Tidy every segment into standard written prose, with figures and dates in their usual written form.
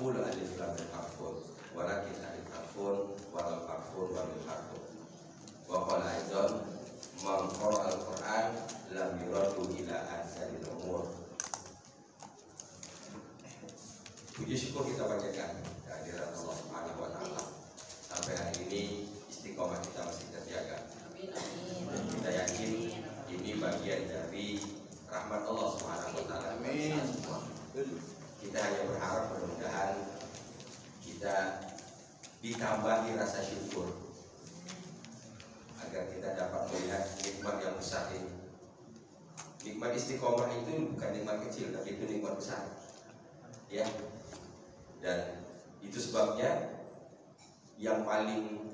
aqulu alif lam mim harfun walakin alif harfun walam harfun wa mim harfun. Wa qala aidan man qara al-Qur'an lam yuradu ila asalil umur. Puji syukur kita panjatkan kehadiran Allah Subhanahu wa taala. Sampai hari ini istiqomah kita masih terjaga. Dan kita yakin ini bagian dari rahmat Allah Subhanahu wa taala. Amin. Kita hanya berharap mudah-mudahan kita ditambahi rasa syukur agar kita dapat melihat nikmat yang besar ini. Nikmat istiqomah itu bukan nikmat kecil, tapi itu nikmat besar. Ya. Dan itu sebabnya yang paling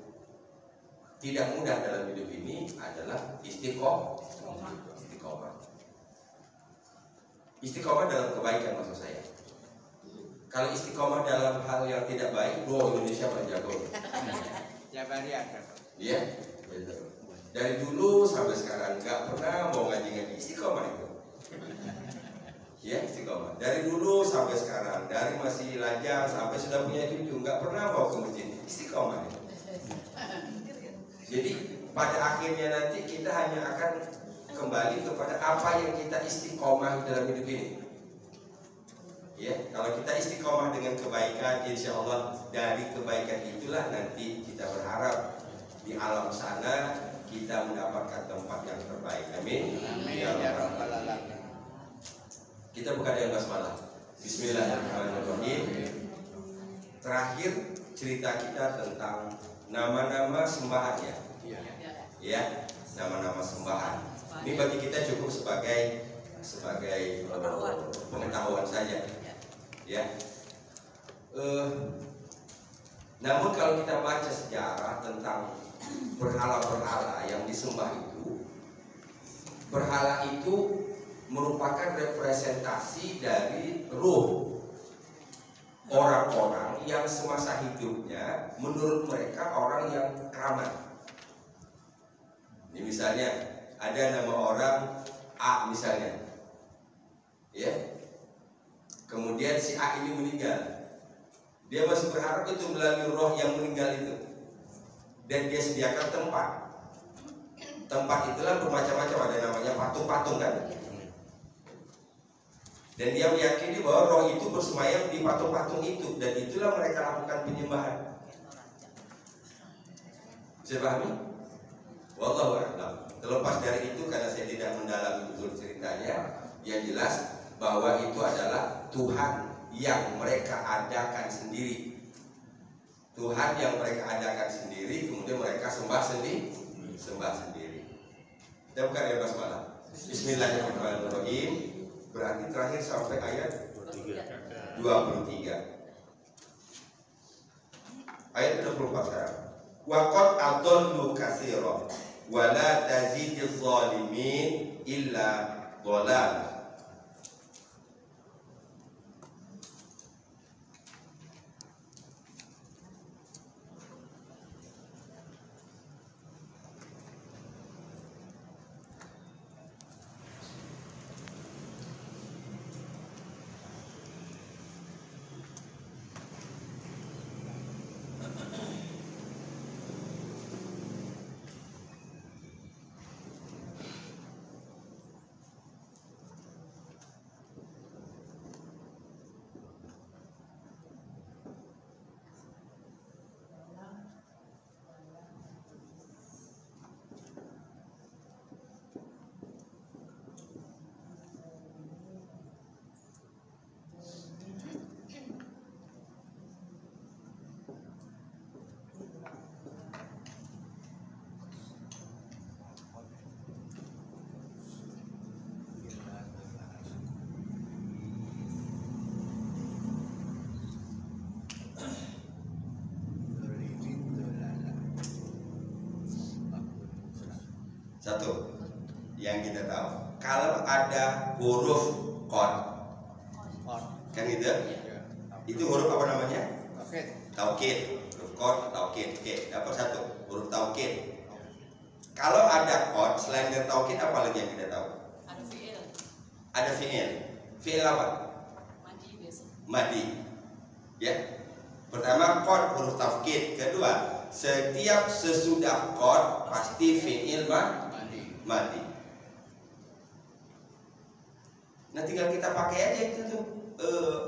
tidak mudah dalam hidup ini adalah istiqomah. Istiqomah dalam kebaikan maksud saya. Kalau istiqomah dalam hal yang tidak baik, Indonesia paling jago. Jabari akan. Iya, betul. Dari dulu sampai sekarang nggak pernah mau ngaji istiqomah itu. Ya, istiqomah. Dari dulu sampai sekarang, dari masih lajang sampai sudah punya cucu, nggak pernah mau ke masjid. Istiqomah itu. Jadi pada akhirnya nanti kita hanya akan kembali kepada apa yang kita istiqomah dalam hidup ini. Ya, kalau kita istiqomah dengan kebaikan, insya Allah dari kebaikan itulah nanti kita berharap di alam sana kita mendapatkan tempat yang terbaik. Amin. Amin. Ya Rabbal Alamin. Kita buka dengan basmalah. Bismillahirrahmanirrahim. Terakhir cerita kita tentang nama-nama sembahannya. Ya, nama-nama sembahan. Ini bagi kita cukup sebagai pengetahuan saja. Ya. Namun kalau kita baca sejarah tentang berhala-berhala yang disembah itu, berhala itu merupakan representasi dari ruh orang-orang yang semasa hidupnya menurut mereka orang yang keramat. Ini misalnya ada nama orang A misalnya, ya. Kemudian si A ini meninggal. Dia masih berharap itu melalui roh yang meninggal itu. Dan dia sediakan tempat. Tempat itulah bermacam-macam, ada namanya patung-patung kan. Dan dia meyakini bahwa roh itu bersemayam di patung-patung itu. Dan itulah mereka lakukan penyembahan. Bisa pahami? Wallahu a'lam. Terlepas dari itu, karena saya tidak mendalami betul ceritanya, yang jelas bahwa itu adalah Tuhan yang mereka adakan sendiri. Tuhan yang mereka adakan sendiri, kemudian mereka sembah sendiri. Kita buka ya basmalah. Bismillahirrahmanirrahim. Berarti terakhir sampai ayat 23. Ayat 24 sekarang. Waqad adallu katsiran wa la tazidiz zalimin illa dhalal. Satu yang kita tahu, kalau ada huruf qad, kan gitu? Itu huruf apa namanya? Taukid. Huruf qad, taukid. Oke, dapat satu huruf taukid. Kalau ada qad selain dari taukid, apa lagi yang kita tahu? Ada fi'il. Ada fi'il. Fi'il apa? Madi biasa. Madi. Ya. Pertama qad huruf taukid, kedua setiap sesudah qad pasti fi'il madi. Nah tinggal kita pakai aja itu tuh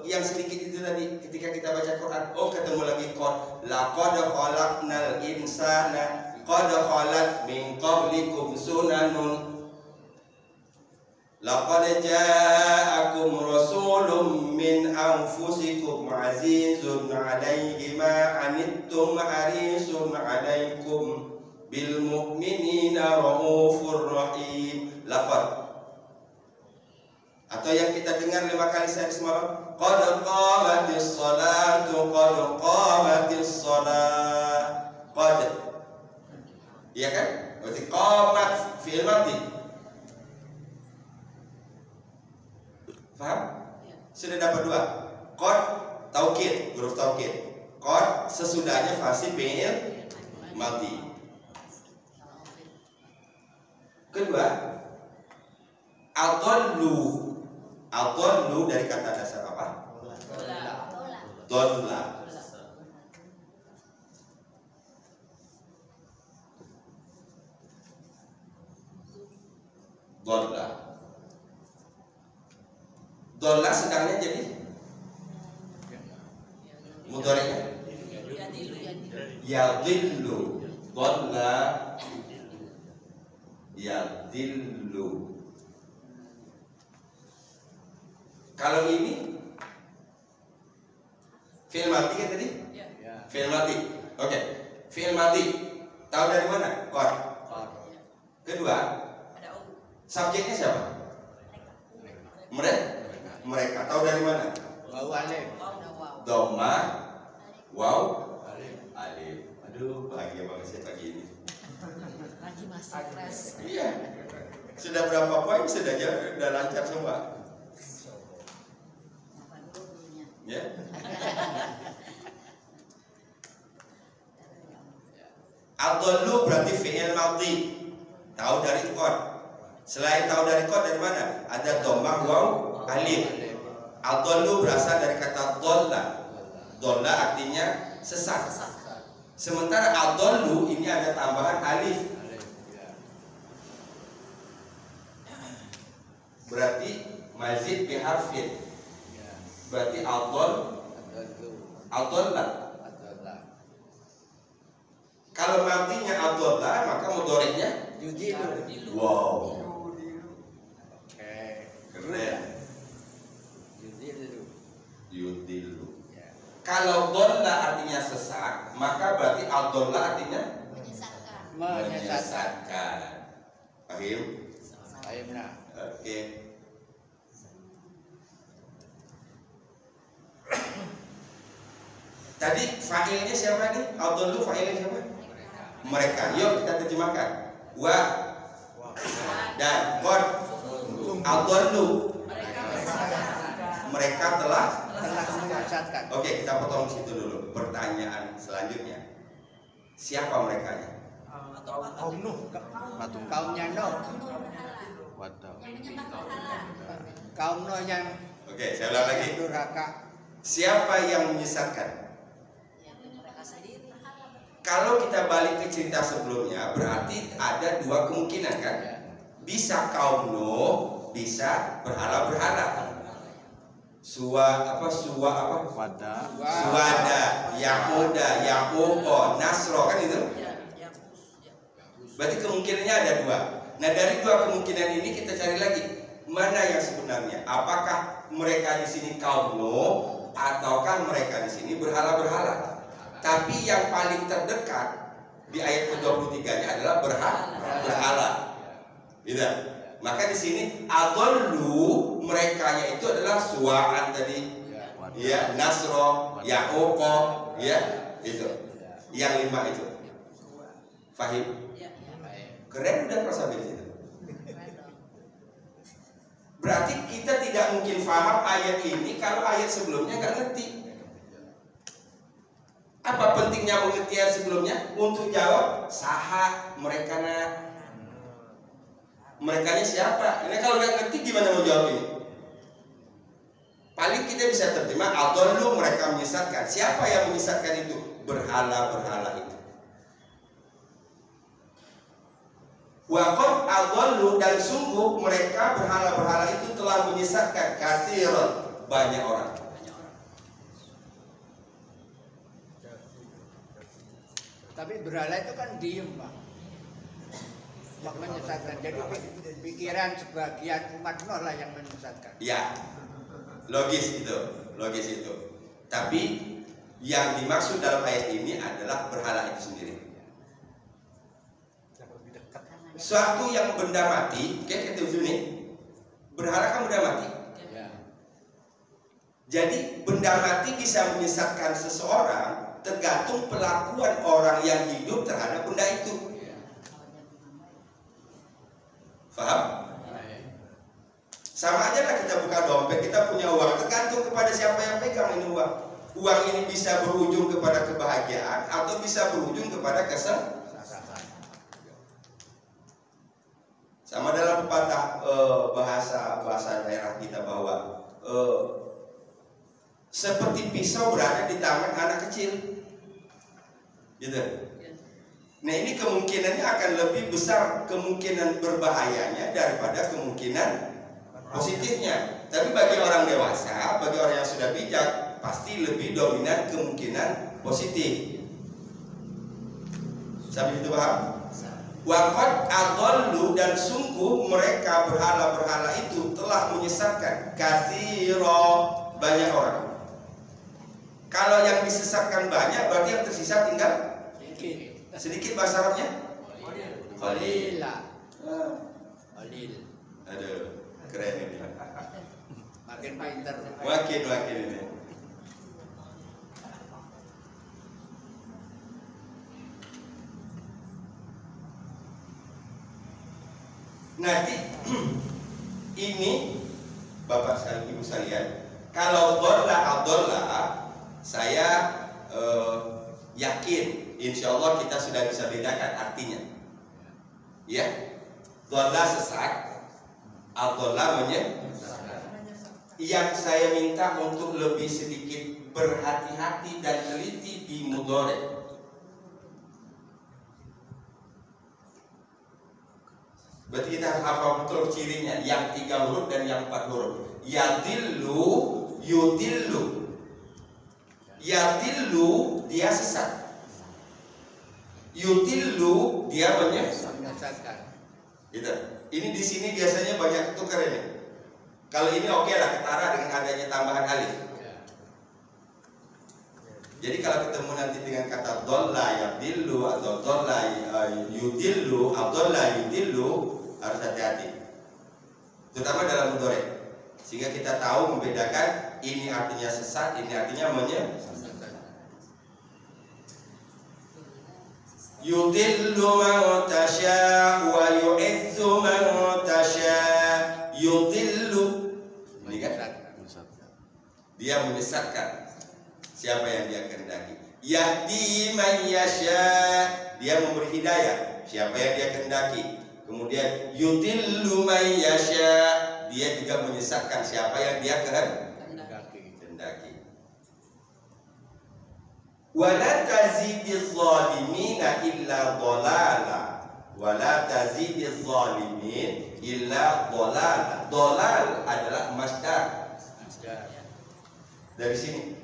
yang sedikit itu tadi ketika kita baca Quran. Oh ketemu lagi qad. Laqad khalaqnal insana qad khalat min qablikum sunanun. Laqad ja'akum rasulun min anfusikum azizun 'alaihi ma 'anittum harisun 'alaikum bil mu'minina raufur rahim. Laqad. Atau yang kita dengar 5 kali sehari semalam, qad qamatis salatu qad qamatis shalah. Qad. Iya kan? Berarti qamat fi'il madhi. Paham? Sudah dapat 2. Qad taukid, huruf taukid. Qad sesudahnya fasih fi'il madhi. Kedua, adallu. Adallu dari kata dasar apa? Dalla. Dalla. Dalla sedangnya jadi mudhari'nya yadillu. Dalla yadillu. Kalau ini fi'il madhi kan tadi? Ya. Fi'il madhi. Oke. Fi'il madhi. Tahu dari mana? Qad. Kedua, subjeknya siapa? Mereka. Tahu dari mana? Waw alif. Dhamma, waw, alif. Aduh, bahagia banget saya pagi ini. Lagi masih fresh. Iya. Sudah berapa poin? Sudah lancar semua. Ya. Adallu berarti fi'il madhi. Tahu dari qad. Selain tahu dari qad dari mana? Ada dhammah, waw, alif. Adallu berasal dari kata dhalla. Dhalla artinya sesat. Sementara adallu ini ada tambahan alif. Berarti mazid bi harfin. Berarti adalla. Kalau matinya adalla maka mudhari'nya Yudilu. wow. Oke. Keren. Yudilu. Yudilu. Kalau dhalla artinya sesat, maka berarti adalla artinya menyesatkan. Paham? Paham nah. Oke. Tadi fa'ilnya siapa nih? Adallu fa'ilnya siapa? Mereka. Yuk kita terjemahkan. Wa dan qad adallu. Mereka telah menyesatkan. Oke, kita potong situ dulu. Pertanyaan selanjutnya. Siapa merekanya? Kaum Nuh. Kaumnya Nuh. Kaum Nuh yang Oke, saya ulang lagi. durhaka. Siapa yang menyesatkan? Kalau kita balik ke cerita sebelumnya, berarti ada 2 kemungkinan kan? Bisa kaum Nuh, bisa berhala-berhala. Suwada, Yahuda, Yaquba, Nasro kan itu? Berarti kemungkinannya ada 2. Nah dari 2 kemungkinan ini kita cari lagi mana yang sebenarnya. Apakah mereka di sini kaum Nuh ataukah mereka di sini berhala-berhala? Tapi yang paling terdekat di ayat ke-23-nya adalah berhala. Gitu. Maka di sini adallu merekanya itu adalah Suwa'an tadi, ya, Nasro, Yaquba, ya, itu. Yang 5 itu. Fahim? Keren udah rasa itu. Berarti kita tidak mungkin paham ayat ini kalau ayat sebelumnya nggak ngerti. Apa pentingnya mengerti ayat sebelumnya? Untuk jawab saha merekanya siapa? Ini kalau nggak ngerti gimana mau jawab ini? Paling kita bisa terjemah adallu, mereka menyesatkan. Siapa yang menyesatkan itu? Berhala-berhala itu. Waqad adallu, dan sungguh mereka berhala-berhala itu telah menyesatkan katsiran, banyak orang. Tapi berhala itu kan diem, Pak. Yang menyesatkan. Jadi pikiran sebagian umat Nuh lah yang menyesatkan. Ya, logis itu. Tapi yang dimaksud dalam ayat ini adalah berhala itu sendiri. Suatu yang benda mati, kayak kita sini, berhala kan benda mati. Ya. Jadi benda mati bisa menyesatkan seseorang tergantung perlakuan orang yang hidup terhadap benda itu. Faham? Sama aja lah kita buka dompet, kita punya uang, tergantung kepada siapa yang pegang ini uang. Uang ini bisa berujung kepada kebahagiaan atau bisa berujung kepada kesel. Sama dalam pepatah bahasa daerah kita bahwa seperti pisau berada di tangan anak kecil, gitu. Nah, ini kemungkinannya akan lebih besar kemungkinan berbahayanya daripada kemungkinan positifnya. Tapi bagi orang dewasa, bagi orang yang sudah bijak, pasti lebih dominan kemungkinan positif. Sampai itu paham? Waqad adallu, dan sungguh mereka berhala-berhala itu telah menyesatkan katsira, banyak orang. Kalau yang disesatkan banyak, berarti yang tersisa tinggal sedikit. Bahasa Arabnya Qalila. Qalil. Aduh, keren ini. Makin pintar. Makin ini. Nanti ini Bapak sekalian, Ibu sekalian, kalau dolla, saya yakin insya Allah kita sudah bisa bedakan artinya. Ya, dolla sesat, dolla menyesatkan. Yang saya minta untuk lebih sedikit berhati-hati dan teliti di mudhari. Berarti kita harus hafal betul cirinya, yang 3 huruf dan yang 4 huruf. Yadillu, yudillu. Yadillu, dia sesat. Yudillu, dia menyesatkan. Gitu. Ini di sini biasanya banyak tukar ini. Kalau ini oke lah, ketara dengan adanya tambahan alif. Jadi kalau ketemu nanti dengan kata dolla yadillu atau dolla yudillu atau dolla yudillu, harus hati-hati, terutama dalam mudhari, sehingga kita tahu membedakan ini artinya sesat, ini artinya menyesatkan. Yudillu man tasya wa yu'izzu man tasya. Yudillu, ini kan dia menyesatkan siapa yang dia kehendaki. Yahdi man yasha, dia memberi hidayah siapa yang dia kehendaki. Kemudian yudillu man yasha, dia juga menyesatkan siapa yang dia kehendaki. Wala tazidiz zalimina illa dhalala. Wala tazidiz zalimin illa dhalala. Dhalal adalah masdar. Dari sini.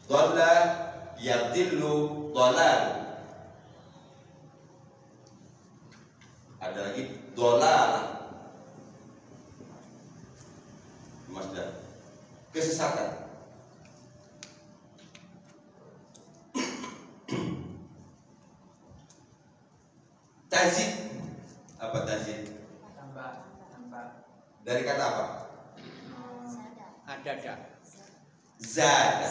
Dhalla yadillu dhalal. Ada lagi dolala, masdar, kesesatan. Tazid, apa tazid? Tambah. Dari kata apa? Adada. Zada.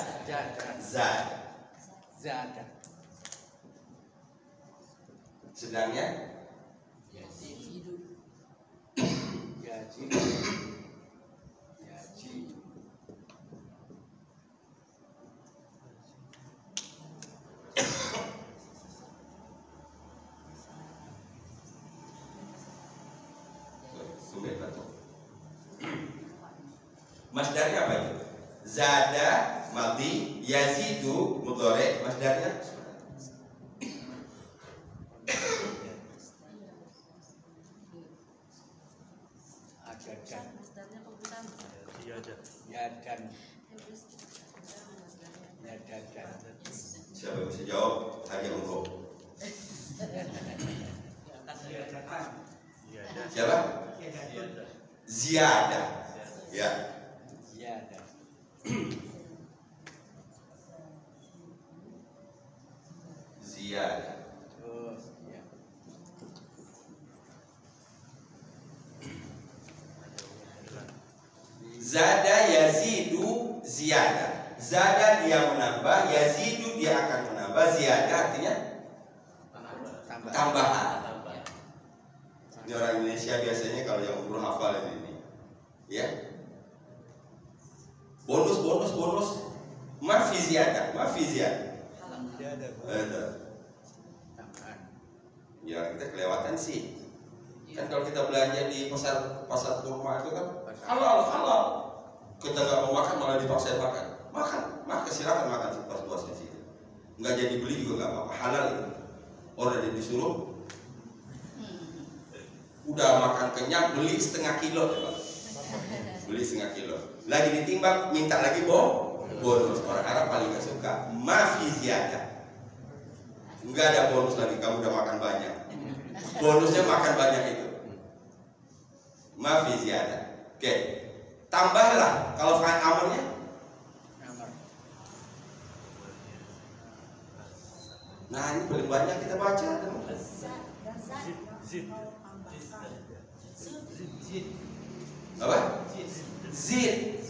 Zada. Sedangnya Yaji. Masdarnya apa itu? Zada madhi, yazidu mudhari, masdarnya siapa yang bisa jawab? Hadiah umroh. Siapa? Ziyadah. Ya. Ziyadah. Oh, ya. Zada yazidu ziyadah. Zada dia menambah, yazidu dia akan menambah, ziyadah artinya tambahan. Ini orang Indonesia biasanya kalau yang umroh hafal ini, ya. Bonus. Mafi ziyadah. Ya kita kelewatan sih. Kan kalau kita belanja di pasar kurma itu kan halal. Kita nggak mau makan malah dipaksa makan. Makan silakan makan pas puas di sini. Nggak jadi beli juga nggak apa-apa, halal itu. Orang yang disuruh udah makan kenyang beli setengah kilo ya Pak. Beli setengah kilo. Lagi ditimbang minta lagi bonus. Orang Arab paling nggak suka. Mafi ziyadah. Nggak ada bonus lagi, kamu udah makan banyak. Bonusnya makan banyak itu. Mafi ziyadah. Oke. Tambahlah kalau fa'il amrnya nah ini paling banyak kita baca. Apa? Zid.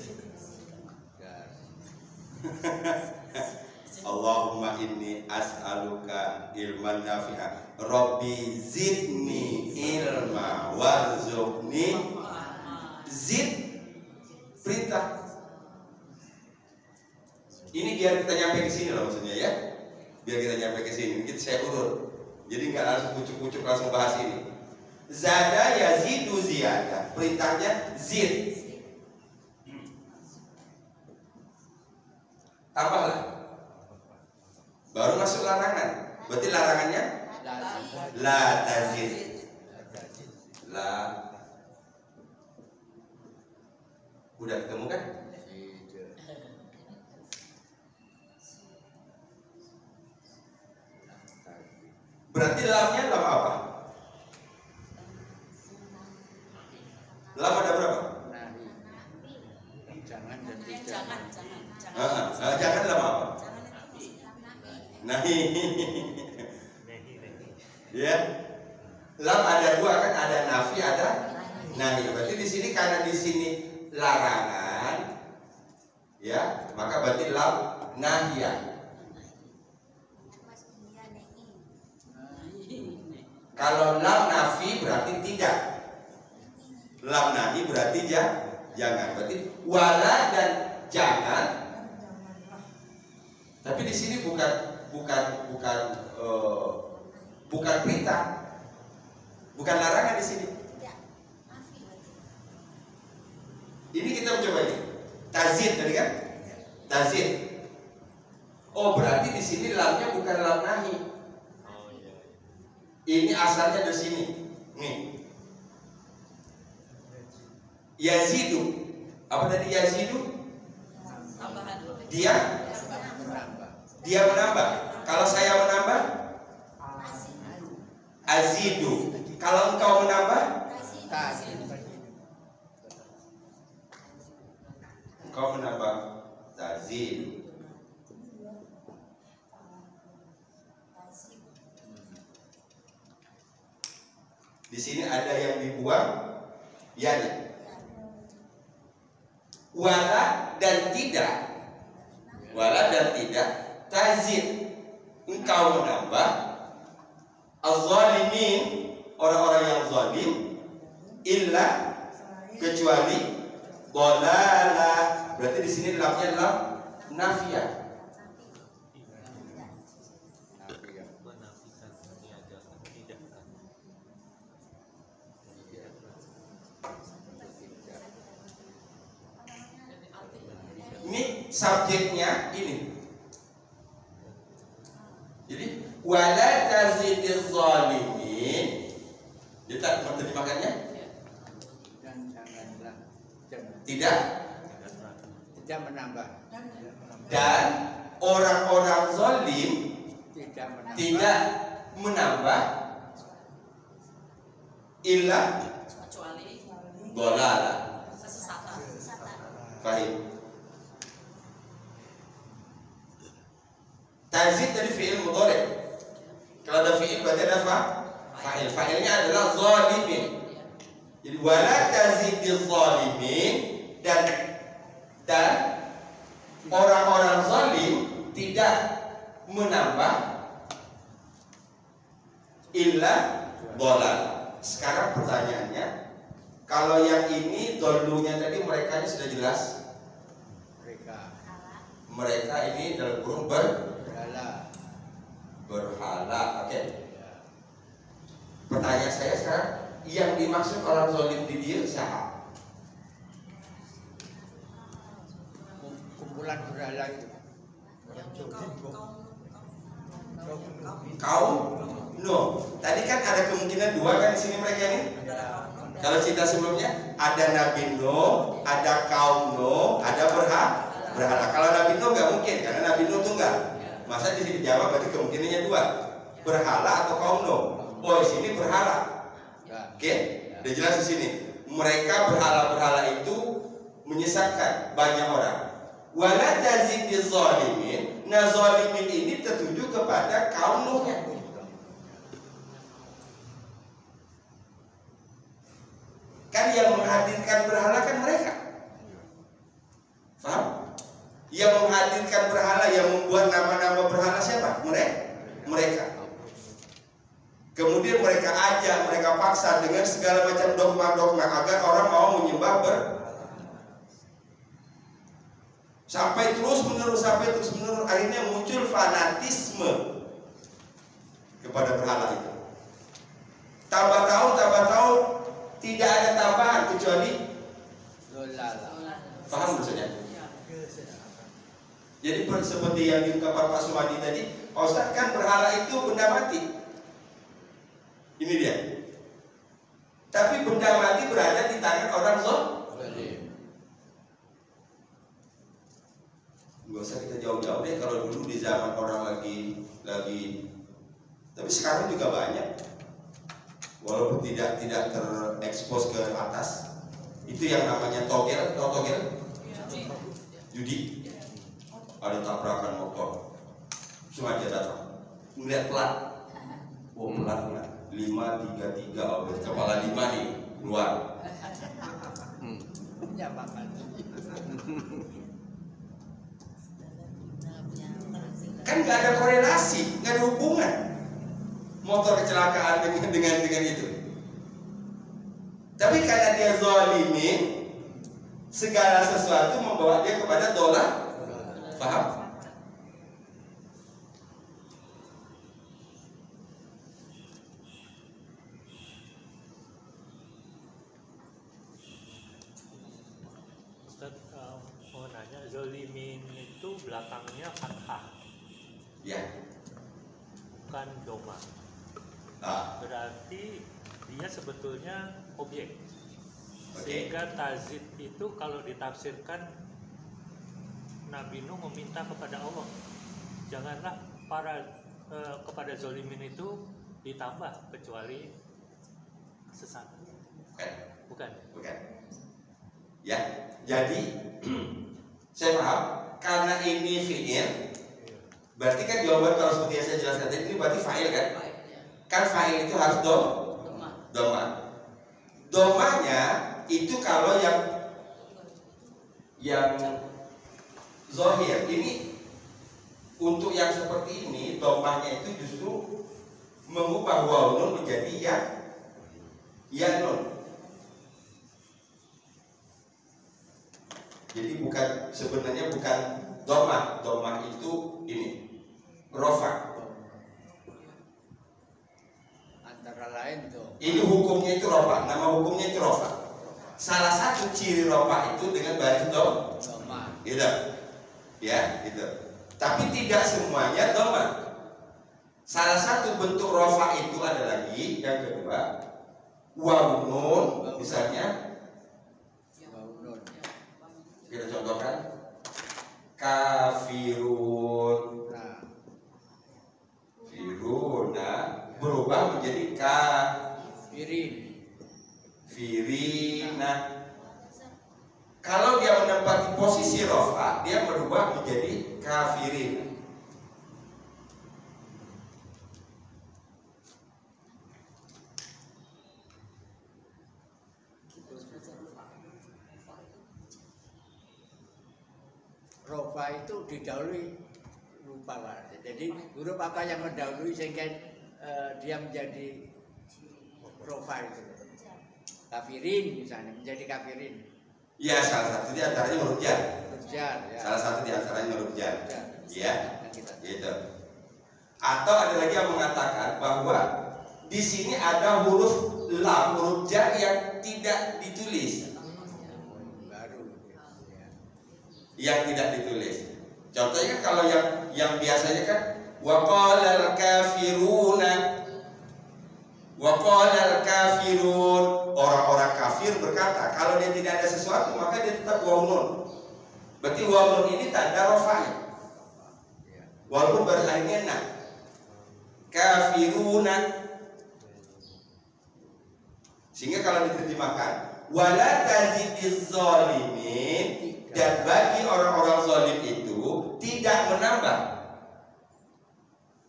Allahumma inni as'aluka ilman nafi'a. Rabbi zidni ilma warzuqni. Zid perintah. Ini biar kita nyampe ke sini loh maksudnya ya. Biar kita nyampe ke sini, kita saya urut. Jadi nggak langsung pucuk-pucuk langsung bahas ini. Zada yazidu ziyadah. Perintahnya zid. Tambahlah. Baru masuk larangan. Berarti larangannya la tazid. La. Udah ketemu kan? Berarti lamnya lam apa? Lam ada berapa? Jangan dan tidak. Jangan lam apa? Nahi. Ya. Lam ada dua kan, ada nafi, ada nahi. Berarti di sini karena di sini larangan, ya, maka berarti lam nahiyah. Kalau lam nafi berarti tidak. Lam nahi berarti jangan. Berarti wala dan jangan. Tapi di sini bukan perintah. Bukan larangan di sini. Ini kita mencoba ini. Tazid tadi kan? Tazid. Oh, berarti di sini lamnya bukan lam nahi. Ini asalnya dari sini. Nih. Yazidu. Apa tadi yazidu? Dia menambah. Kalau saya menambah azidu. Kalau engkau menambah engkau menambah tazid. Di sini ada yang dibuang, ya. Wala dan tidak, tazid. Engkau menambah az-zalimin, orang-orang yang zalim, illa kecuali dolala. Berarti di sini lamnya lam nafiyah. subjeknya ini. Jadi wala tazidiz zalimin. Dia tak menerjemahkannya? Dan janganlah Tidak menambah. dan orang-orang zalim tidak menambah illa kecuali dolala. kesesatan. Fahim? Tazid dari fi'il mudhari. Kalau ada fi'il berarti ada fa'il. Fa'ilnya adalah zalimin. Jadi wala tazidiz zalimin, dan orang-orang zalim tidak menambah illa dolal. Sekarang pertanyaannya, kalau yang ini dolunya tadi mereka ini sudah jelas. Mereka ini dalam kurung berhala. Oke. Pertanyaan saya sekarang, yang dimaksud orang zalim di dia siapa? Kumpulan berhala itu. Kaum Nuh. Tadi kan ada kemungkinan dua kan di sini mereka ini. Kalau cerita sebelumnya ada Nabi Nuh, ada kaum Nuh, ada berhala. Kalau Nabi Nuh nggak mungkin karena Nabi Nuh tunggal. Masa di sini jawab berarti kemungkinannya dua, berhala atau kaum Nuh. Oh di sini berhala. Oke, udah jelas di sini. Mereka berhala itu menyesatkan banyak orang. Wala tazidiz zalimin. Nah zalimin ini tertuju kepada kaum Nuhnya. Kan yang menghadirkan berhala kan mereka. Paham? Yang menghadirkan berhala, yang membuat nama-nama berhala siapa? Mereka. Kemudian mereka ajak, mereka paksa dengan segala macam dogma-dogma agar orang mau menyembah sampai terus menerus, akhirnya muncul fanatisme kepada berhala itu. Tambah tahun tidak ada tambahan kecuali Dolala. paham maksudnya? Jadi seperti yang diungkapkan Pak Sumadi tadi, Ustaz kan berhala itu benda mati. Ini dia. Tapi benda mati berada di tangan orang zalim. Gak usah kita jauh-jauh deh, kalau dulu di zaman orang lagi, tapi sekarang juga banyak. Walaupun tidak terekspos ke atas, itu yang namanya togel, judi. Ada tabrakan motor, sengaja datang, melihat plat, platnya 533, kepala 5 nih keluar. Ya makan. Kan nggak ada korelasi, nggak ada hubungan motor kecelakaan dengan itu. Tapi karena dia zalimin, segala sesuatu membawa dia kepada dolar. Paham? Ustaz, mau nanya, zolimin itu belakangnya fathah, Ya. bukan doma. Berarti dia sebetulnya objek. Sehingga tazid itu kalau ditafsirkan, Nabi Nuh meminta kepada Allah, janganlah kepada zolimin itu ditambah kecuali kesesatan. Bukan. Ya, jadi saya paham. Karena ini fi'il, berarti kan jawaban kalau seperti yang saya jelaskan tadi ini berarti fa'il kan? Kan fa'il itu harus doma. Domanya itu kalau yang zohir ini, untuk yang seperti ini domanya itu justru mengubah waw nun menjadi ya nun. Jadi sebenarnya bukan doma itu ini rofa. Antara lain tuh. Ini hukumnya itu rofa, nama hukumnya itu rofa. Salah satu ciri rofa itu dengan baris doma. Gitu. Ya, gitu. Tapi tidak semuanya dhamma. Salah satu bentuk rofa itu ada lagi, yang kedua, waw nun, misalnya kita contohkan kafirun, firuna berubah menjadi firina. Kalau dia menempati posisi rofa, dia berubah menjadi kafirin. Rofa itu didahului, lupa Pak. Jadi huruf apa yang mendahului sehingga dia menjadi rofa itu. Kafirin misalnya, menjadi kafirin. Ya, salah satu di antaranya huruf jar. Ya. Salah satu di antaranya huruf jar. Ya, gitu. Atau ada lagi yang mengatakan bahwa di sini ada huruf lam, huruf jar yang tidak ditulis. Yang tidak ditulis. Contohnya kalau yang biasanya kan waqalal kafiruna, waqalal kafirun, orang-orang kafir berkata. Kalau dia tidak ada sesuatu maka dia tetap waw nun. Berarti waw nun ini tanda rofa'nya, walaupun berakhirnya na. Kafiruna. Sehingga kalau diterjemahkan wala tazidiz zalimin, dan bagi orang-orang zalim itu tidak menambah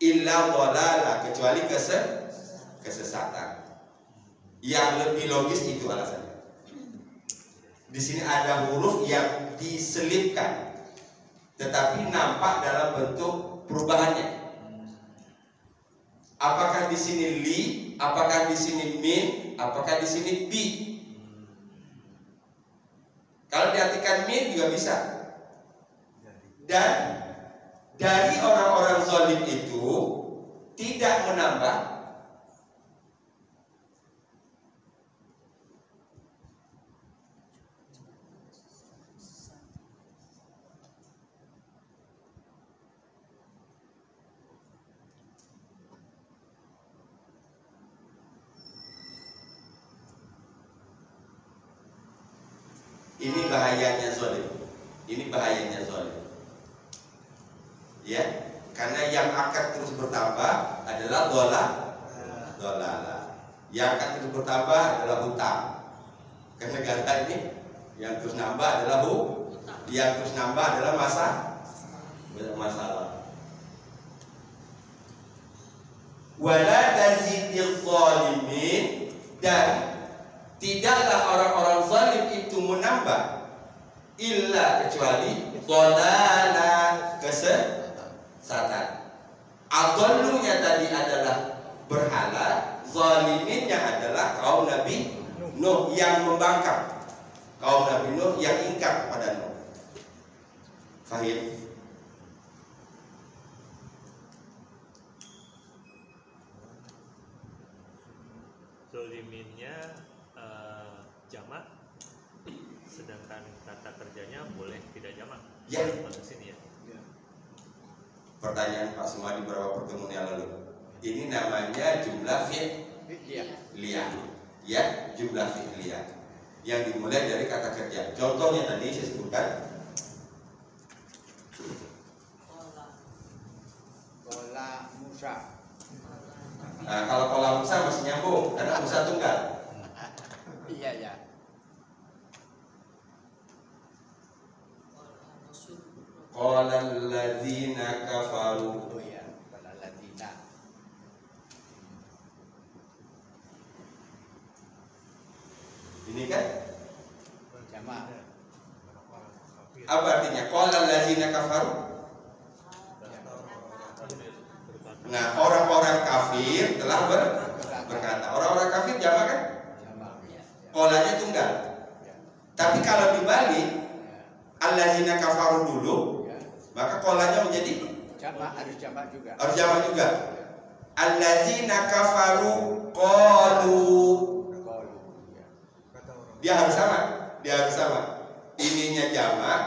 illa dhalala, kecuali kesesatan. Yang lebih logis itu alasannya. Di sini ada huruf yang diselipkan tetapi nampak dalam bentuk perubahannya. Apakah di sini li, apakah di sini min, apakah di sini bi. Kalau diartikan min juga bisa. Dan dari orang-orang zalim itu tidak menambah ini bahayanya zalim. Ini bahayanya zalim. Ya, karena yang akan terus bertambah adalah dolala. Yang akan terus bertambah adalah hutang. Ke negara ini yang terus nambah adalah yang terus nambah adalah masalah. Wala tazidil zalimin, dan tidaklah orang-orang zalim itu menambah illa kecuali dhalala, kesesatan. Adallunya tadi adalah berhala, zaliminnya adalah kaum Nabi Nuh yang membangkang, kaum Nabi Nuh yang ingkar kepada Nuh. Fahim? Zoliminnya jamak, sedangkan kata kerjanya boleh tidak jamak. Ya. Sini ya. Pertanyaan Pak semua di beberapa pertemuan yang lalu. Ini namanya jumlah fi'liyah. Ya, jumlah fi'liyah yang dimulai dari kata kerja. Contohnya tadi saya sebutkan Kola Musa. Nah, kalau kola Musa masih nyambung karena Musa tunggal. Iya. Qalal ladzina kafaru. Oh ya, qalal ladzina. Ini kan Jamak. apa artinya? Qalal ladzina kafaru. Nah, orang-orang kafir telah berkata. Orang-orang kafir jamak kan? Jamak. Qalanya tunggal. Tapi kalau dibalik alladzina kafaru dulu, maka qalanya menjadi Jamak, harus jamak juga. harus jamak juga. Alladzina kafaru qalu. Dia harus sama. Ininya jamak,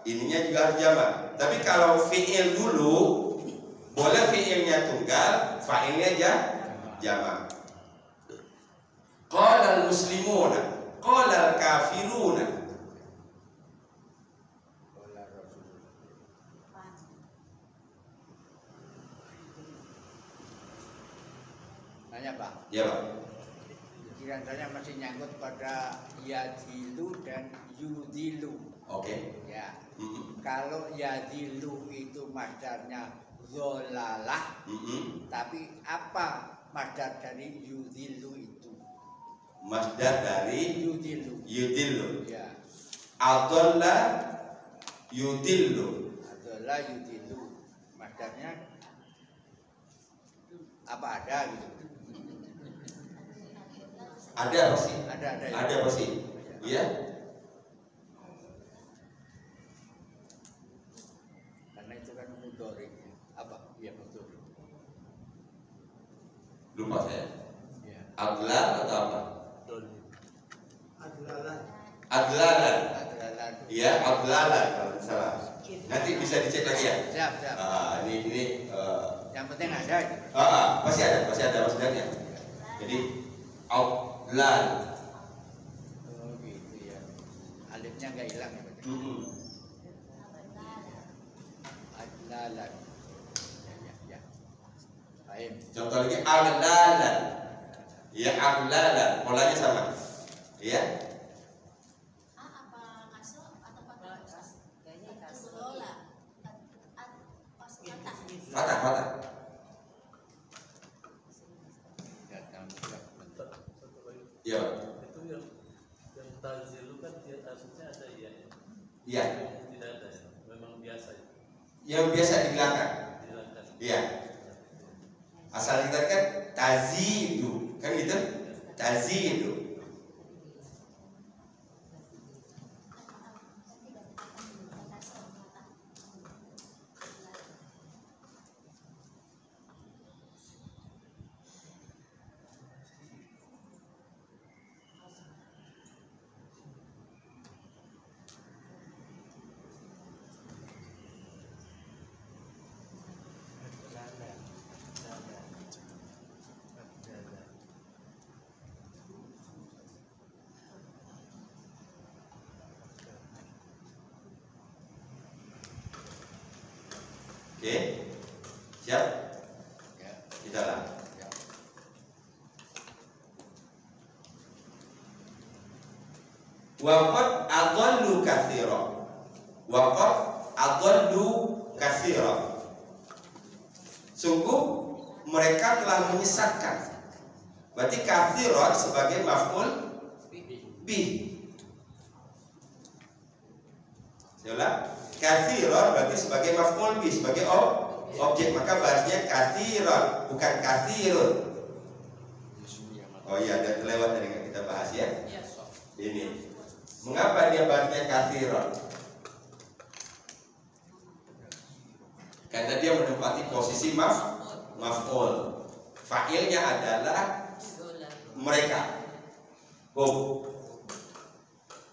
ininya juga harus jamak. Tapi kalau fi'il dulu, boleh fi'ilnya tunggal, fa'ilnya jamak. Qala al-muslimuna, qala al-kafiruna. Nanya Pak. Ya Pak. Pikiran saya masih nyangkut pada yadilu dan yudilu. Oke. Ya. Kalau yadilu itu masdarnya zolalah, tapi apa masdar dari yudilu itu? Masdar dari Yudilu. yudillu. Ya. Adalla yudillu. Adalah yudilu. Masdarnya apa ada gitu? Ada pasti. Ada ya. Ada pasti. Iya. Karena itu kan mudhari. Apa? Iya mudhari. Lupa saya. Ya. Adlan atau apa? Adlalan. Adlalan. Adalah. Iya, adlalan kalau tidak salah. Nanti bisa dicek lagi ya. Siap, siap. Ini Yang penting ada gitu. pasti ada masdarnya. Jadi adlan. Oh gitu ya. Alifnya nggak hilang ya berarti. Adlalan. Ya. Baik. Contoh lagi aglalan. Ya aglalan, polanya sama. Ya. Patah. Ya, siap. Iya. Itu yang tazilu kan dia aslinya ada ya. Iya. Tidak ada ya. Memang biasa ya. Yang biasa dihilangkan. Hilangkan. Iya. Asal kita kan tazidu, kan gitu? Tazidu. Oke, siap? Ya. Kita lah. Ya. Waqad adallu katsira. Waqad adallu katsira. Sungguh mereka telah menyesatkan. Berarti katsiran sebagai maf'ul bih. Saya ulang. Katsiran berarti sebagai maf'ul bih, sebagai objek, maka bahasanya katsiran, bukan katsirun. Oh iya, ada terlewat tadi yang kita bahas ya. Ini. Mengapa dia bahasanya katsiran? Karena dia menempati posisi maf'ul. Fa'ilnya adalah mereka.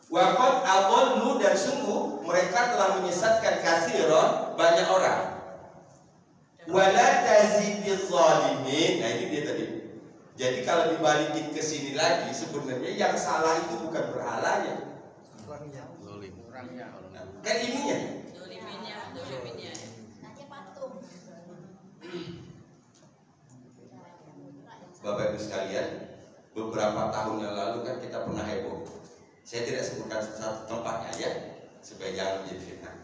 Waqad adallu, dan sungguh mereka telah menyesatkan katsiran, banyak orang. Wala tazidiz zalimin. Nah ini dia tadi. Jadi kalau dibalikin ke sini lagi, sebenarnya yang salah itu bukan berhalanya. Orangnya. Kan ininya. Bapak Ibu sekalian, beberapa tahun yang lalu kan kita pernah heboh. Saya tidak sebutkan satu tempatnya ya, supaya jangan menjadi fitnah.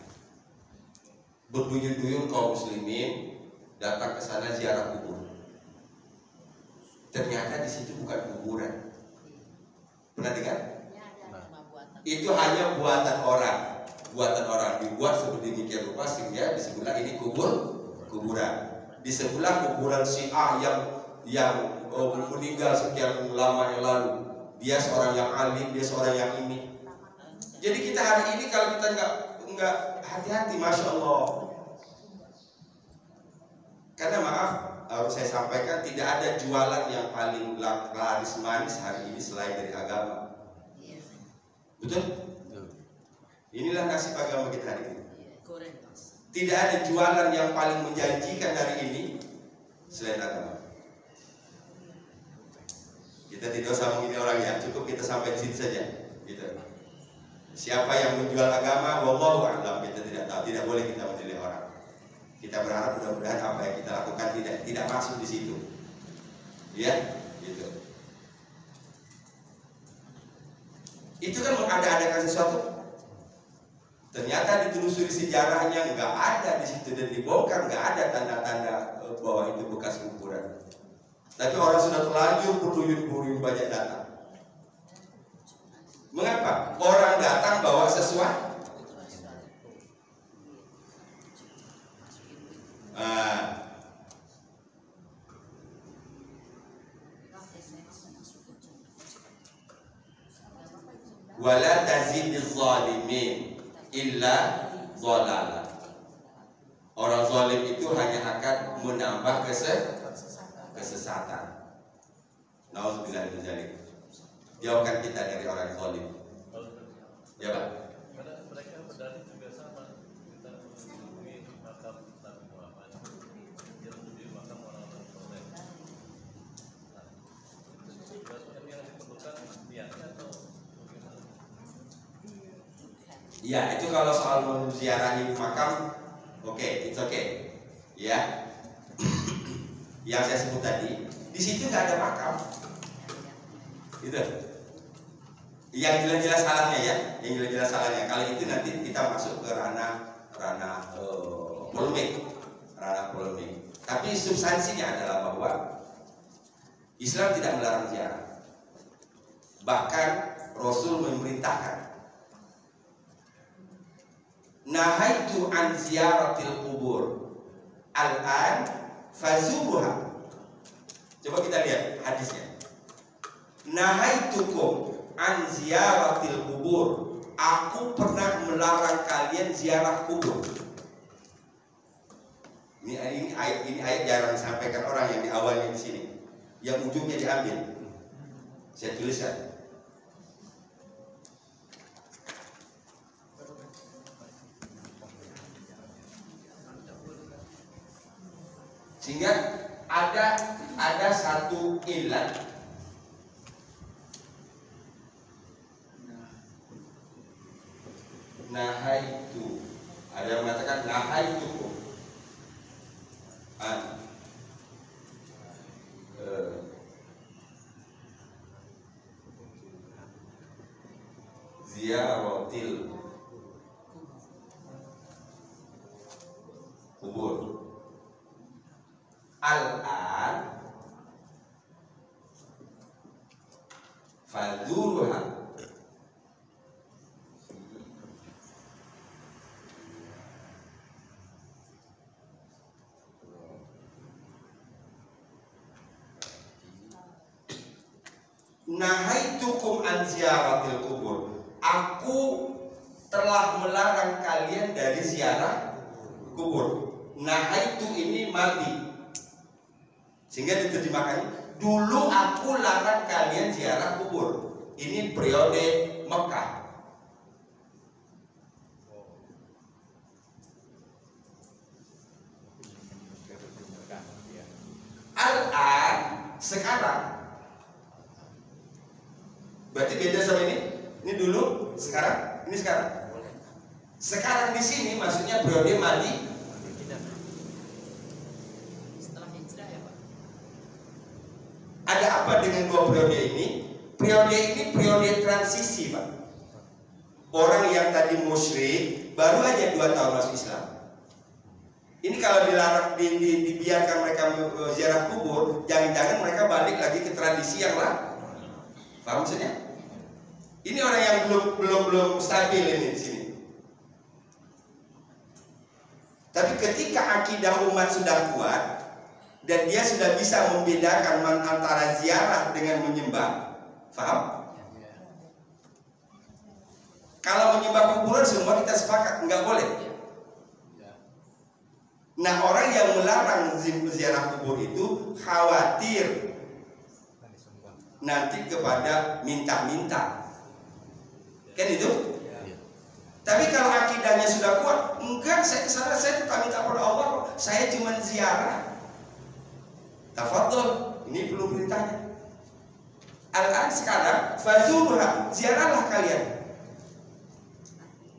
Berduyun-duyun kaum muslimin datang ke sana ziarah kubur. Ternyata di situ bukan kuburan. Pernah dengar? Itu hanya buatan orang, dibuat sedemikian rupa sehingga di sebelah ini kuburan. Di sebelah kuburan Syiah yang meninggal sekian lama yang lalu. Dia seorang yang alim, dia seorang yang ini. Jadi kita hari ini kalau kita nggak hati-hati, masya Allah. Karena maaf, harus saya sampaikan, tidak ada jualan yang paling laris manis hari ini selain dari agama. Betul? Inilah nasib agama kita hari ini. Goreng, Mas. Tidak ada jualan yang paling menjanjikan hari ini selain agama. Kita tidak usah mengini orang ya, cukup kita sampai di situ saja. Gitu. Siapa yang menjual agama, wallahu a'lam, kita tidak tahu, tidak boleh kita menilai orang. Kita berharap mudah-mudahan apa yang kita lakukan tidak masuk di situ. Ya, gitu. Itu kan mengada-adakan sesuatu. Ternyata ditelusuri sejarahnya nggak ada di situ dan dibongkar nggak ada tanda-tanda bahwa itu bekas kuburan. Tapi orang sudah terlanjur berduyun-duyun banyak datang. Mengapa? Orang datang bawa sesuatu. Wala tazidiz zalimin illa dhalala. Orang zalim itu hanya akan menambah kesesatan. Nauzubillah min dzalik. Jauhkan kita dari orang zalim. Ya, Pak. Karena mereka berdalih juga sama. Kita mengunjungi makam Nabi Muhammad yang menjadi makam orang-orang soleh. Nah, itu yang diperlukan niatnya atau bagaimana? Ya, itu kalau soal menziarahi makam, oke, it's okay. Ya. Yang saya sebut tadi, di situ nggak ada makam. Gitu. Yang jelas-jelas salahnya ya, yang jelas-jelas salahnya. Kalau itu nanti kita masuk ke ranah polemik. Tapi substansinya adalah bahwa Islam tidak melarang ziarah. Bahkan Rasul memerintahkan. Nahaitu an ziyaratil kubur al-an fazuruha. Coba kita lihat hadisnya. Nahaitukum an ziyaratil kubur. Aku pernah melarang kalian ziarah kubur. Ini ayat jarang disampaikan orang yang di awalnya di sini. Yang ujungnya diambil. Saya tuliskan. Sehingga ada satu ilat nahaitu, ada yang mengatakan nahaitukum an ziyaratil kubur al-an fadzuruha. Nahaitukum an ziyaratil kubur. Aku telah melarang kalian dari ziarah kubur. Nahaitu ini madi. Sehingga diterjemahkan, dulu aku larang kalian ziarah kubur. Ini periode Mekah. Al-an sekarang. Berarti beda sama ini. Ini dulu, sekarang, ini sekarang. Sekarang di sini maksudnya periode madi. Setelah hijrah ya, Pak. Ada apa dengan dua periode ini? Periode ini periode transisi, Pak. Orang yang tadi musyrik baru aja 2 tahun masuk Islam. Ini kalau dilarang, dibiarkan mereka ziarah kubur, jangan-jangan mereka balik lagi ke tradisi yang lain. Paham maksudnya? Ini orang yang belum stabil ini di sini. Tapi ketika akidah umat sudah kuat dan dia sudah bisa membedakan antara ziarah dengan menyembah, paham? Kalau menyembah kuburan semua kita sepakat nggak boleh. Nah, orang yang melarang ziarah kubur itu khawatir nanti kepada minta-minta. Kan itu? Tapi kalau akidahnya sudah kuat, enggak, saya kesana, saya tetap minta pada Allah, saya cuma ziarah. Tafadhol, ini belum beritanya. Al-an sekarang, fazurha, ziarahlah kalian.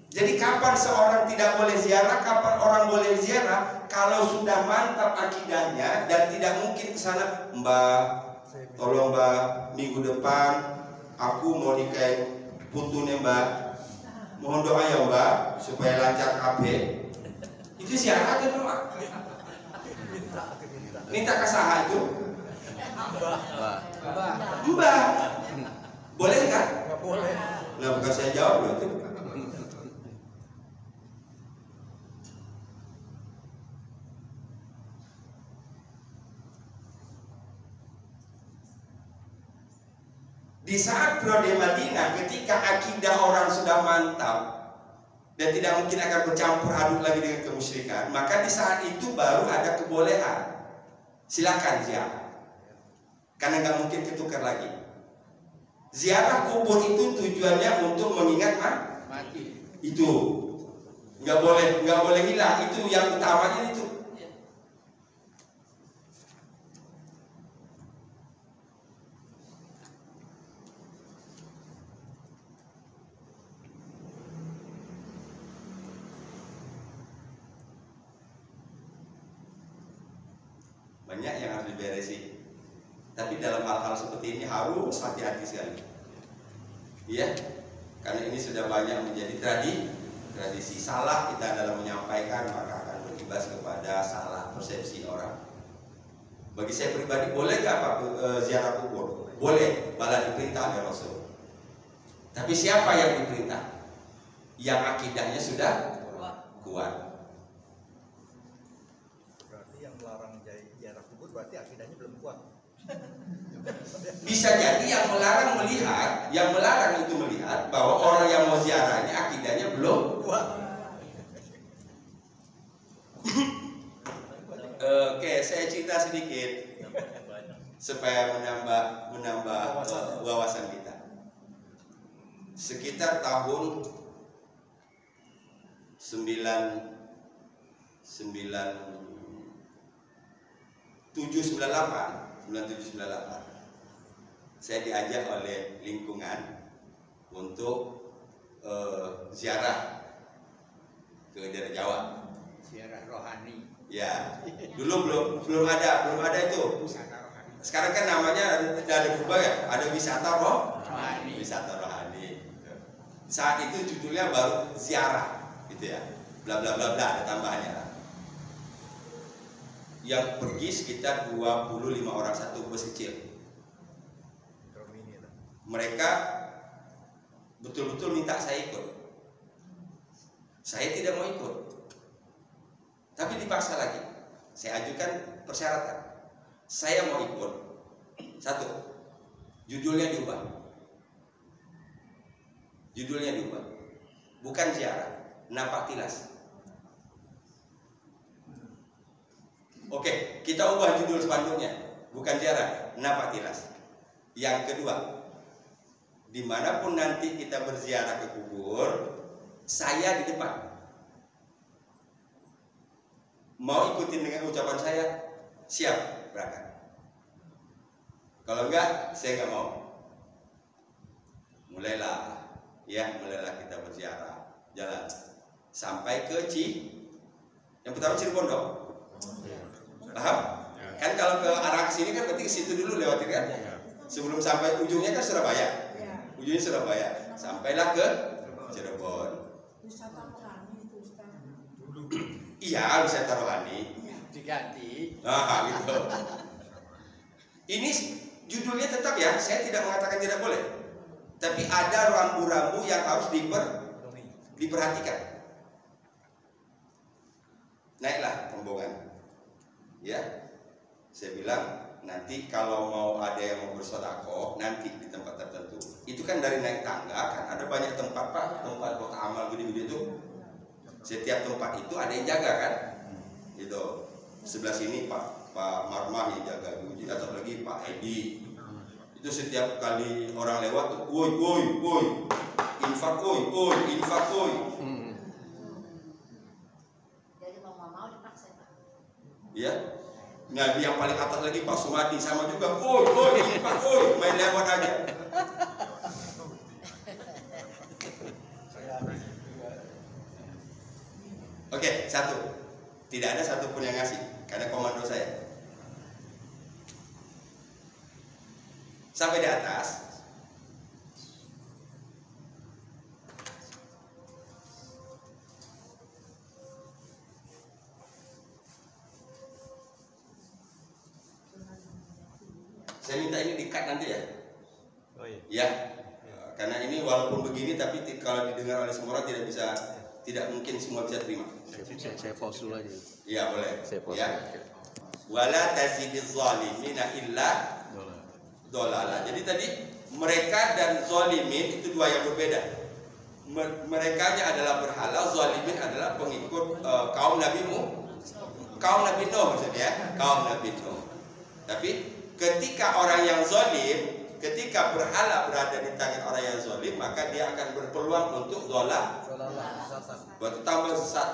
Jadi kapan seorang tidak boleh ziarah, kapan orang boleh ziarah? Kalau sudah mantap akidahnya dan tidak mungkin ke sana, Mbak, tolong Mbak, minggu depan aku mau nikahin putune Mbak. Mohon doa ya Mbak supaya lancar KB. Itu ziarah atau doa? Minta kesahan itu? Mbak. Boleh kan? Nggak boleh. Nah, bukan saya jawab loh itu. Di saat periode Madinah, ketika akidah orang sudah mantap dan tidak mungkin akan bercampur aduk lagi dengan kemusyrikan, maka di saat itu baru ada kebolehan. Silakan ziarah, karena nggak mungkin ketukar lagi. Ziarah kubur itu tujuannya untuk mengingat Mati. itu nggak boleh hilang. Itu yang utamanya itu. Banyak yang harus diberesin. Tapi dalam hal-hal seperti ini harus hati-hati sekali. Iya, karena ini sudah banyak menjadi tradisi. Salah kita dalam menyampaikan maka akan berimbas kepada salah persepsi orang. Bagi saya pribadi, boleh nggak Pak ziarah kubur? Boleh, malah diperintah oleh Rasul. Tapi siapa yang diperintah? Yang akidahnya sudah kuat. Berarti yang melarang ziarah kubur berarti akidahnya belum kuat. Bisa jadi yang melarang itu melihat bahwa orang yang mau ziarahnya akidahnya belum kuat. Oke, saya cerita sedikit supaya menambah wawasan kita. Sekitar tahun 9798 saya diajak oleh lingkungan untuk ziarah ke daerah Jawa. Ziarah rohani. Ya, dulu belum ada itu. Sekarang kan namanya ada berubah ya, ada wisata rohani. Wisata rohani. Saat itu judulnya baru ziarah, gitu ya. Bla bla bla bla, ada tambahannya lah. Yang pergi sekitar 25 orang, satu bus kecil. Mereka betul-betul minta saya ikut. Saya tidak mau ikut, tapi dipaksa lagi. Saya ajukan persyaratan. Saya mau ikut. Satu, judulnya diubah. Bukan ziarah, napak tilas. Oke, kita ubah judul spanduknya. Bukan ziarah, napak tilas. Yang kedua, dimanapun nanti kita berziarah ke kubur, saya di depan. Mau ikutin dengan ucapan saya, siap berangkat. Kalau enggak, saya enggak mau. Mulailah kita berziarah, jalan sampai ke yang pertama Cirebon dong. Paham? Kan kalau ke arah sini kan berarti ke situ dulu lewatin kan? Sebelum sampai ujungnya kan Surabaya. Ujungnya Surabaya, sampailah ke Cirebon. Iya, wisata rohani. Diganti. Nah, gitu. Ini judulnya tetap ya, saya tidak mengatakan tidak boleh. Tapi ada rambu-rambu yang harus diperhatikan. Naiklah rombongan. Ya, saya bilang nanti kalau mau ada yang mau bersedekah nanti di tempat tertentu. Itu kan dari naik tangga kan ada banyak tempat Pak, tempat kota amal gede-gede itu. Setiap tempat itu ada yang jaga kan? Itu sebelah sini Pak Marmah yang jaga, atau lagi Pak Edi. Itu setiap kali orang lewat tuh, woi, infak, infak. Ya, Nabi yang paling atas lagi Pak Sumadi sama juga, Pak, main lewat aja. Oke, satu, tidak ada satupun yang ngasih karena komando saya. Sampai di atas. Saya minta ini di-cut nanti ya. Oh iya. Ya. Karena ini walaupun begini tapi kalau didengar oleh semua orang tidak mungkin semua bisa terima. Saya pause dulu aja. Iya, boleh. Saya pause. Ya. Wala tazidiz zalimina illa dolala. Jadi tadi mereka dan zalimin itu dua yang berbeda. Merekanya adalah berhala, zalimin adalah pengikut kaum Nabi Nuh maksudnya, kaum Nabi Nuh. Tapi ketika orang yang zalim, ketika berhala berada di tangan orang yang zalim, maka dia akan berpeluang untuk dolal. Waktu tambah sesat.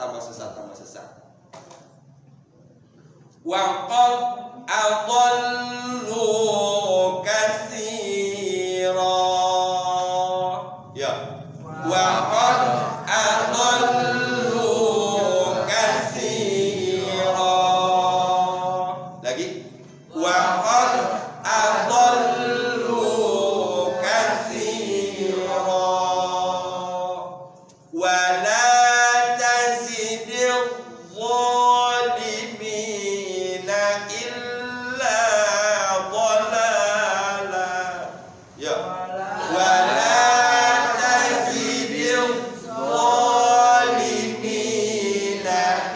Wa qad adallu katsira. Ya. Wa qad adallu katsira. Lagi. Wa qad adallu katsira. Wa la tazidil zalimina illa dhalala. Ya. Wa la tazidil zalimina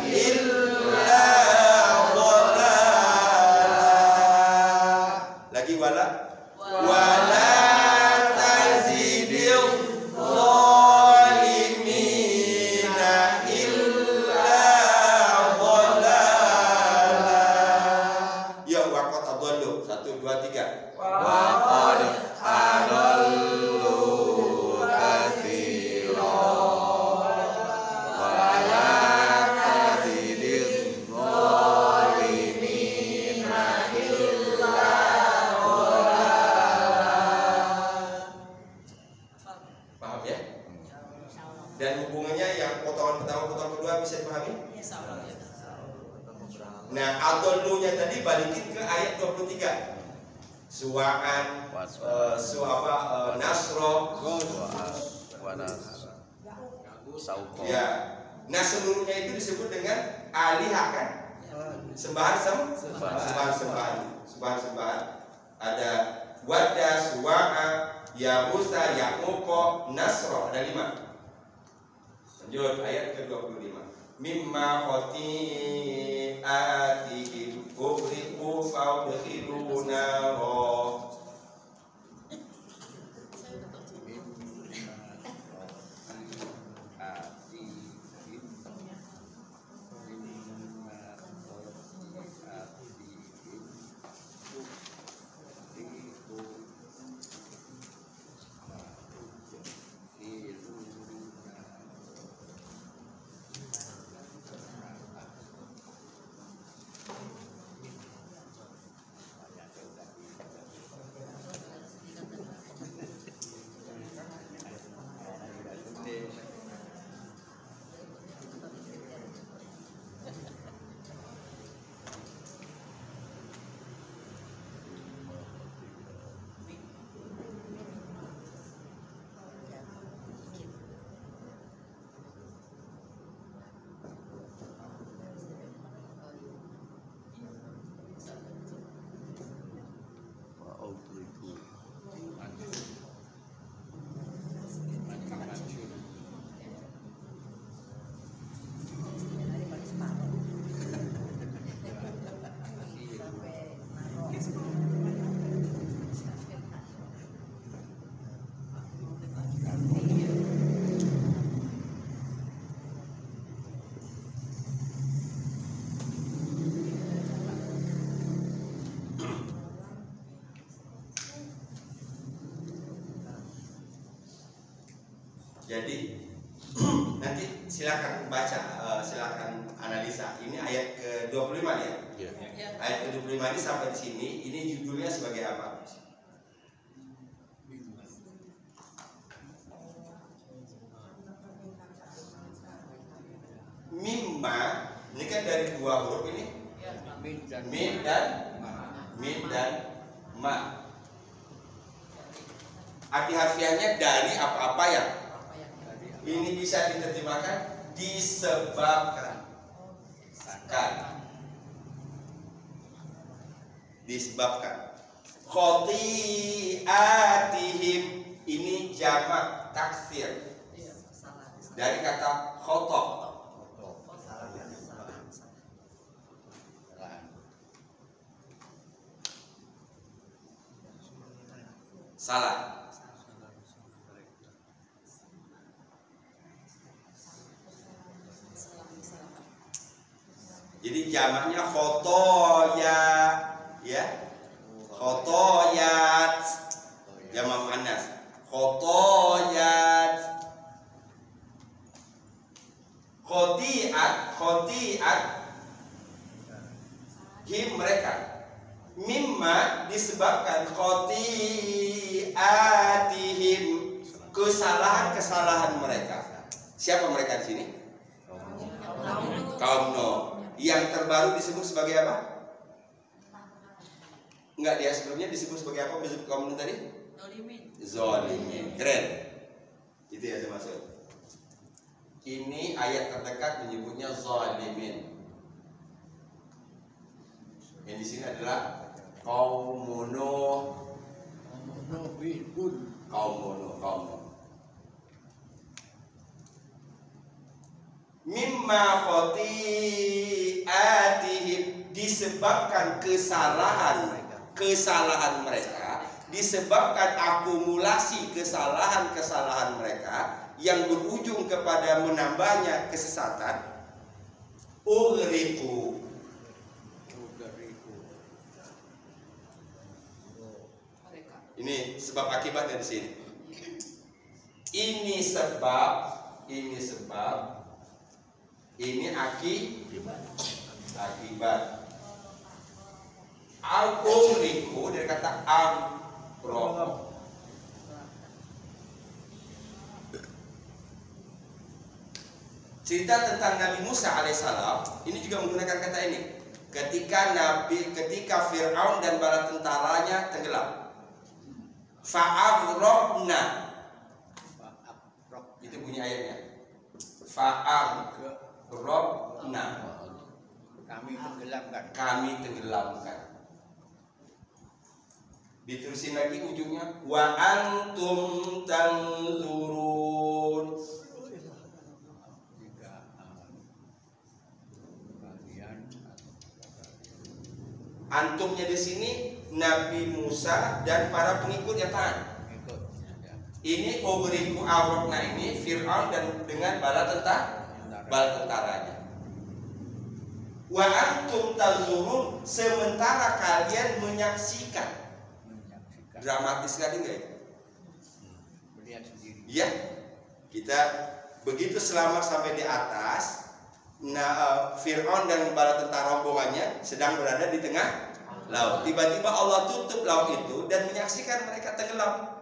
illa dhalala. Lagi wala. Wala tazidil zalimina illa dhalala. Ya, waqad adallu. 1 2 3. Waqad adallu katsira wa la tazidiz zalimina illa Paham ya? Dan hubungannya yang potongan pertama, potongan kedua bisa dipahami? Insya Allah ya. Nah, adallunya tadi balikin ke ayat 23. Suwa'an, nasro, sauko. ya. Nah, seluruhnya itu disebut dengan alihah kan? Sembahan. Ada Wadda, Suwa'a, Yahusa, Ya'uqa, Nasro. Ada 5. Lanjut ayat ke-25. Mimma khati'atihim ughriqu fa'udkhilu naro. Jadi nanti silakan baca, silakan analisa. Ini ayat ke-25 ya. Ya. Ayat ke-25 ini sampai di sini, ini judulnya sebagai apa? Mimma, ini kan dari dua huruf ini, Min dan min dan ma. Arti harfiahnya dari apa-apa yang ini bisa diterjemahkan disebabkan. Disebabkan. Khoti'atihim, ini jamak taksir dari kata khotok. Salah. Jadi jamaknya khotoya, ya, khotoyat, jamak muannas, khotoyat, khotiat, him mereka. Mimma disebabkan khotiatihim, kesalahan mereka. Siapa mereka di sini? Kaum Nuh. Yang terbaru disebut sebagai apa? Enggak, dia sebelumnya disebut sebagai apa? Disebut kaum Nuh tadi? Zolimin. Keren. Itu ya termasuk. Ini ayat terdekat menyebutnya zolimin. Yang di sini adalah kaum Nuh. Kaum Nuh. Mimma khoti'atihim, disebabkan kesalahan mereka, disebabkan akumulasi kesalahan mereka yang berujung kepada menambahnya kesesatan. Ughriqu, ini sebab akibatnya di sini. Ini sebab, ini akibat. Al-Umriku dari kata amro. Cerita tentang Nabi Musa alaihissalam ini juga menggunakan kata ini. Ketika Fir'aun dan bala tentaranya tenggelam, fa'aghraqna, itu bunyi ayatnya. Fa'aghraqna, kami tenggelamkan. Diterusin lagi ujungnya, wa antum tanzurun. Antumnya di sini Nabi Musa dan para pengikutnya taat. Ini Ughriqu Aghraqna ini Fir'aun dan dengan bala tentaranya. Wa antum tanzurun, sementara kalian menyaksikan. Dramatis sekali enggak ya? Melihat sendiri. Ya, kita begitu selamat sampai di atas. Nah, Fir'aun dan bala tentara rombongannya sedang berada di tengah laut. Tiba-tiba Allah tutup laut itu dan menyaksikan mereka tenggelam.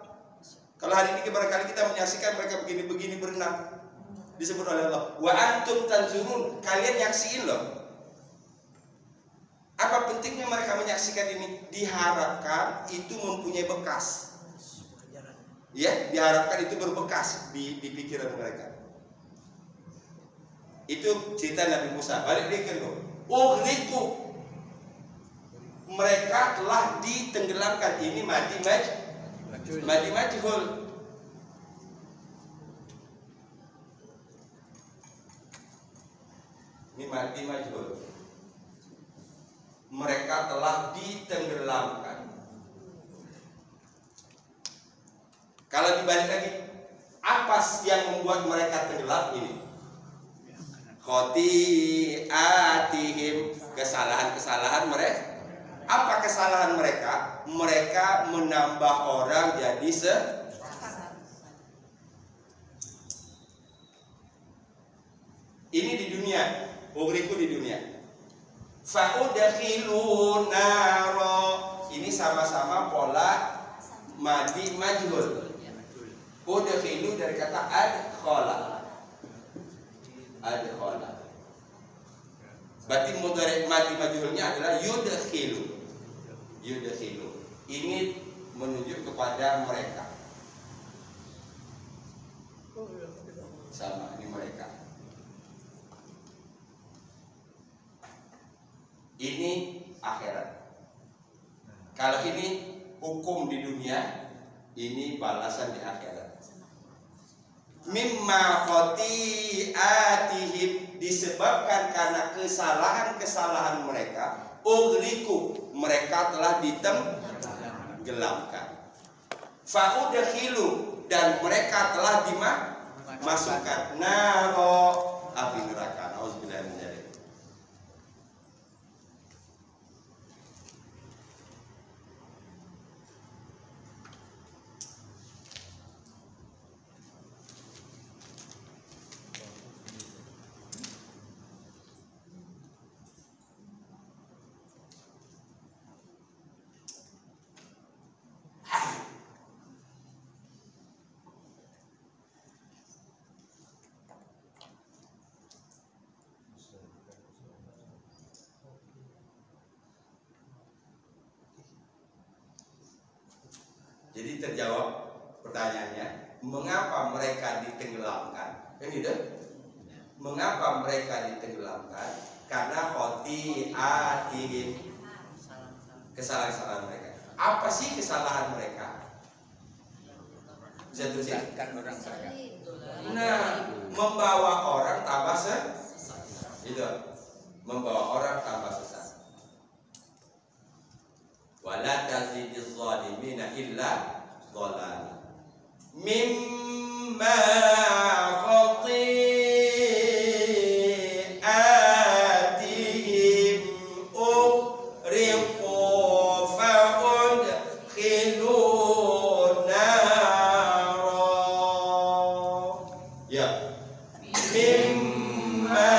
Kalau hari ini barangkali kita menyaksikan mereka begini-begini berenang, disebut oleh Allah, wa antum tanzurun, kalian nyaksiin loh. Apa pentingnya mereka menyaksikan ini? Diharapkan itu mempunyai bekas. Ya, diharapkan itu berbekas di pikiran mereka. Itu cerita Nabi Musa. Balik dia ke Ughriqu, mereka telah ditenggelamkan. Ini mati majhul. Ini mati majhul. Mereka telah ditenggelamkan. Kalau dibalik lagi, apa yang membuat mereka tenggelam ini? Khoti'atihim, kesalahan mereka. Apa kesalahan mereka? Mereka menambah orang jadi Ini di dunia, ugriku di dunia. Fa'udkhilu naro. Ini sama-sama pola madi majhul. Udkhilu dari kata adkhala. Adkhala. Berarti mudhari madi majhulnya adalah yudkhilu. Yudkhilu. Ini menunjuk kepada mereka. Sama, ini mereka. Ini akhirat. Kalau ini hukum di dunia, ini balasan di akhirat. Mimma khati'atihim, disebabkan karena kesalahan-kesalahan mereka, ughliku, mereka telah ditenggelamkan. Fa'udkhilu, dan mereka telah dimasukkan naro, api neraka. Auzubillahi min dzalik. Jadi terjawab pertanyaannya, mengapa mereka ditenggelamkan? Kan gitu? Mengapa mereka ditenggelamkan? Karena khoti'atihim, kesalahan-kesalahan mereka. Apa sih kesalahan mereka? Bisa tulisin? Kan orang saya. Nah, membawa orang tambah itu, membawa orang tambah sesat. Wala tazidiz zalimina illa dhalala mimma khati'atihim ughriqu fa'udkhilu nara. Ya, mimma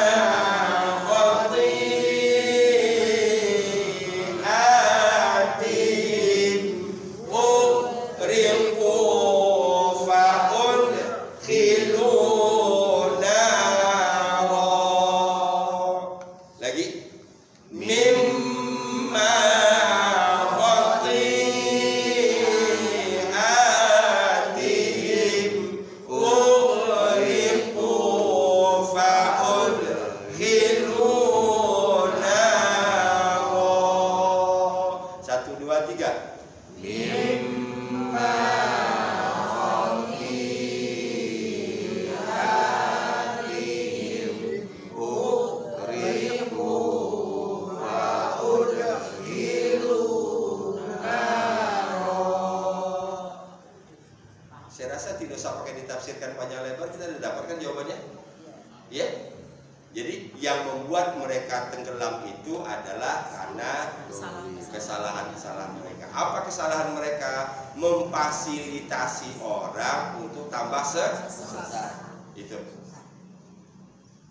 kesalahan-kesalahan mereka. Apa kesalahan mereka? Memfasilitasi orang untuk tambah sesat. Itu.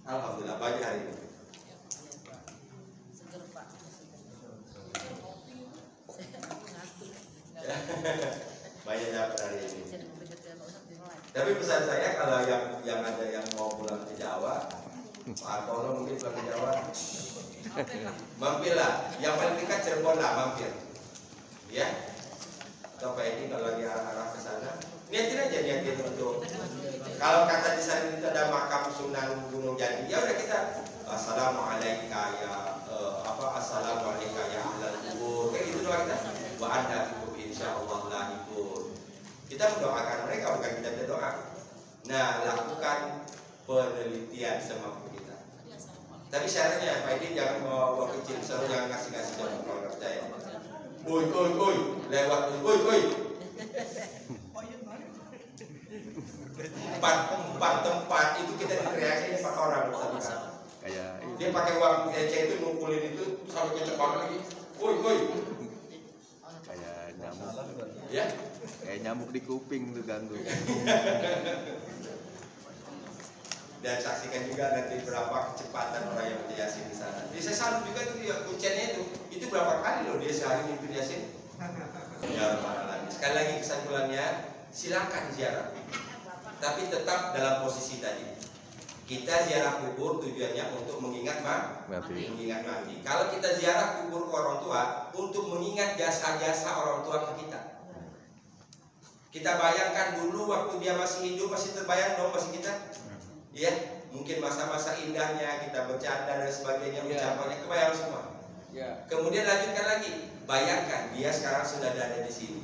Alhamdulillah banyak hari ini. Banyak dapat hari ini. Tapi pesan saya kalau yang ada yang mau pulang ke Jawa, Pak Antono mungkin pulang ke Jawa. Mampirlah, yang paling dekat Cirebon lah, mampir. Ya, atau Pak Edi kalau lagi arah ke sana, niatin aja niatin untuk. Kalau kata di sana itu ada makam Sunan Gunung Jati, ya udah kita assalamualaikum ya assalamualaikum ya ahlal kubur, kayak gitu doang kita. Wa anda ikut insyaallah lah ikut. Kita mendoakan mereka, bukan kita berdoa. Nah, lakukan penelitian semampu kita. Tapi syaratnya, Pak Edi jangan bawa kecil, selalu jangan kasih jangan kalau percaya. Oi, lewat, oi. Empat tempat itu kita diteriakin 4 orang bersama. Kayak dia pakai uang receh itu ngumpulin itu sampai kecek banget lagi. Oi. Kayak nyamuk. Ya? Kayak nyamuk di kuping tuh ganggu. Dan saksikan juga nanti berapa kecepatan orang yang baca Yasin di sana. Jadi saya salut juga itu ya, kunciannya itu berapa kali loh dia sehari mimpin Yasin. Ya Rabbal Alamin. Sekali lagi kesimpulannya, silakan ziarah. Tapi tetap dalam posisi tadi. Kita ziarah kubur tujuannya untuk mengingat mengingat mati. Kalau kita ziarah kubur ke orang tua untuk mengingat jasa-jasa orang tua ke kita. Kita bayangkan dulu waktu dia masih hidup, masih terbayang dong masih kita. Ya, mungkin masa-masa indahnya kita bercanda dan sebagainya, ucapannya kebayang semua. Ya. Kemudian lanjutkan lagi, bayangkan dia sekarang sudah ada di sini.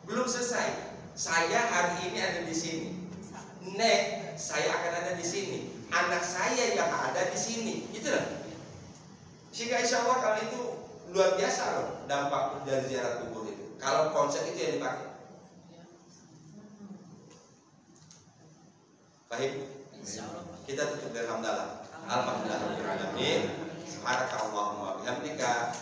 Belum selesai. Saya hari ini ada di sini. Next, saya akan ada di sini. Anak saya yang ada di sini. Itulah. Sehingga insya Allah kalau itu luar biasa loh dampak dari ziarah kubur itu. Kalau konsep itu yang dipakai. Baik, kita tutup dengan hamdalah. Alhamdulillah rabbil alamin. Subhanakallahumma wa bihamdika